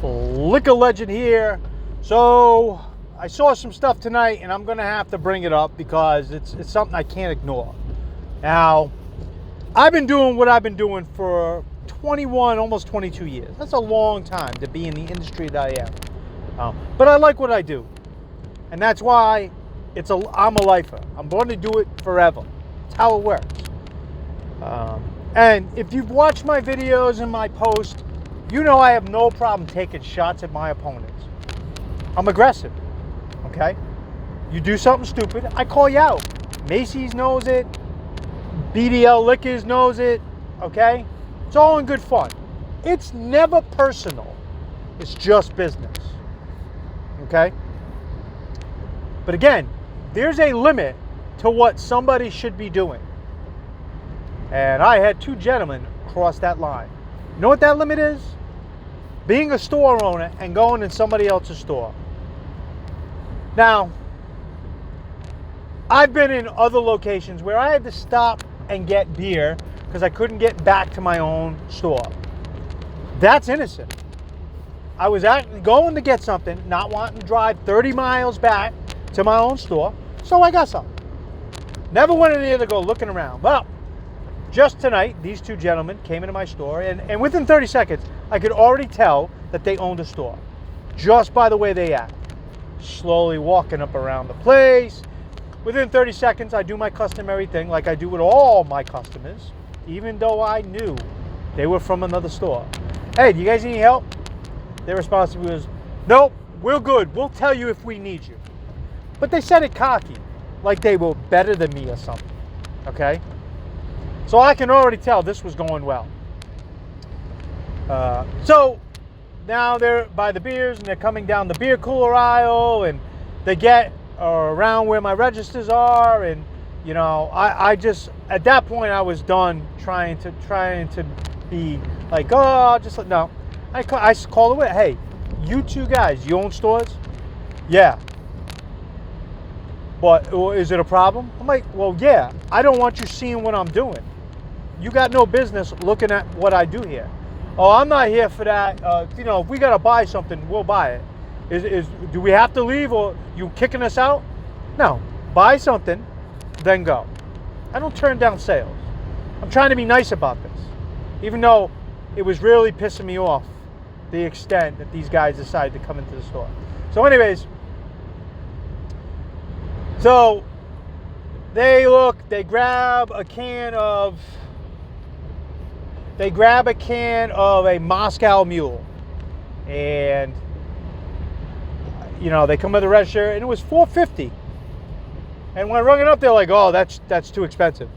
Liquor Legend here. So I saw some stuff tonight and I'm gonna have to bring it up because it's something I can't ignore. Now, I've been doing what I've been doing for 21, almost 22 years. That's a long time to be in the industry that I am. But I like what I do. And that's why I'm a lifer. I'm going to do it forever. It's how it works. And if you've watched my videos and my posts, you know I have no problem taking shots at my opponents. I'm aggressive, okay? You do something stupid, I call you out. Macy's knows it. BDL Liquors knows it, okay? It's all in good fun. It's never personal. It's just business, okay? But again, there's a limit to what somebody should be doing. And I had two gentlemen cross that line. You know what that limit is? Being a store owner and going in somebody else's store. Now, I've been in other locations where I had to stop and get beer because I couldn't get back to my own store. That's innocent. I was going to get something, not wanting to drive 30 miles back to my own store, so I got something. Never went in there to go looking around. Well, just tonight, these two gentlemen came into my store, and within 30 seconds, I could already tell that they owned a store, just by the way they act. Slowly walking up around the place. Within 30 seconds, I do my customary thing like I do with all my customers, even though I knew they were from another store. Hey, do you guys need any help? Their response was, nope, we're good. We'll tell you if we need you. But they said it cocky, like they were better than me or something, okay? So I can already tell this was going well. So now they're by the beers and they're coming down the beer cooler aisle and they get around where my registers are, and you know, I just at that point I was done trying to be like, oh, just no. I called away. Hey, you two guys, you own stores? Yeah. But is it a problem? I'm like, well, yeah. I don't want you seeing what I'm doing. You got no business looking at what I do here. Oh, I'm not here for that. You know, if we got to buy something, we'll buy it. Do we have to leave, or you kicking us out? No. Buy something, then go. I don't turn down sales. I'm trying to be nice about this, even though it was really pissing me off the extent that these guys decided to come into the store. So anyways, so they grab a can of a Moscow Mule, and you know, they come with the register and it was $4.50. And when I rung it up, they're like, oh, that's too expensive.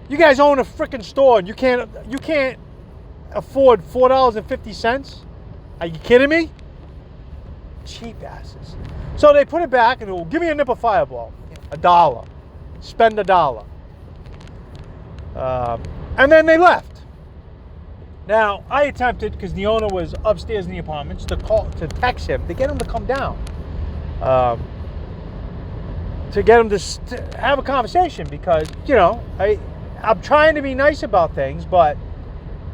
You guys own a freaking store and you can't afford $4.50? Are you kidding me? Cheap asses. So they put it back and will give me a nip of Fireball. $1. Spend $1. And then they left. Now, I attempted, because the owner was upstairs in the apartments, to text him, to get him to come down. To get him to have a conversation, because, you know, I'm trying to be nice about things, but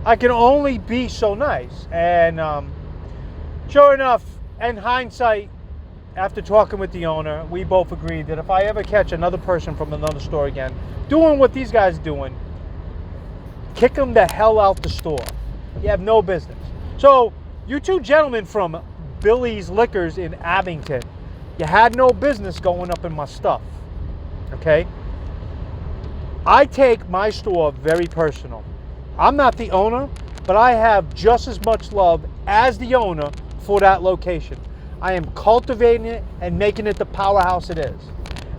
I can only be so nice. And sure enough, in hindsight, after talking with the owner, we both agreed that if I ever catch another person from another store again doing what these guys are doing, kick them the hell out the store. You have no business. So, you two gentlemen from Billy's Liquors in Abington, you had no business going up in my stuff, okay? I take my store very personal. I'm not the owner, but I have just as much love as the owner for that location. I am cultivating it and making it the powerhouse it is.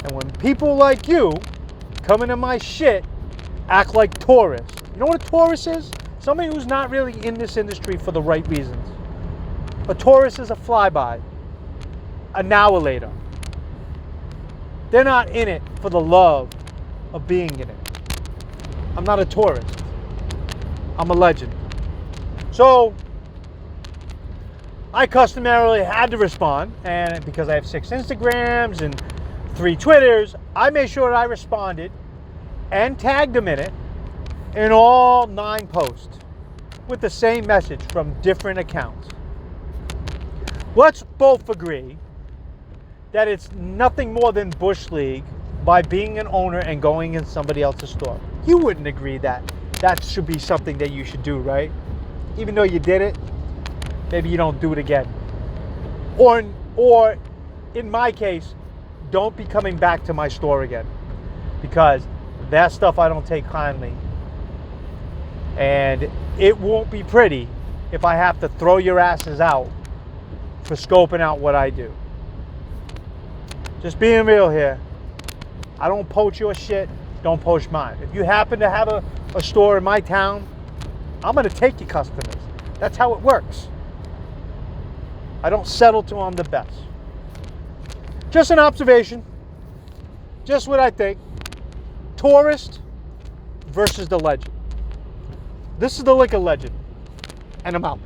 And when people like you come into my shit, act like tourists. You know what a tourist is? Somebody who's not really in this industry for the right reasons. A tourist is a flyby, an hour later. They're not in it for the love of being in it. I'm not a tourist. I'm a legend. So, I customarily had to respond, and because I have 6 Instagrams and 3 Twitters, I made sure that I responded and tagged them in it in all 9 posts with the same message from different accounts. let's both agree that it's nothing more than Bush League by being an owner and going in somebody else's store. You wouldn't agree that that should be something that you should do, right? Even though you did it, maybe you don't do it again. Or in my case, don't be coming back to my store again, because that stuff I don't take kindly. And it won't be pretty if I have to throw your asses out for scoping out what I do. Just being real here. I don't poach your shit, don't poach mine. If you happen to have a store in my town, I'm going to take your customers. That's how it works. I don't settle till I'm the best. Just an observation. Just what I think. Tourist versus the legend. This is the liquor legend. And I'm out.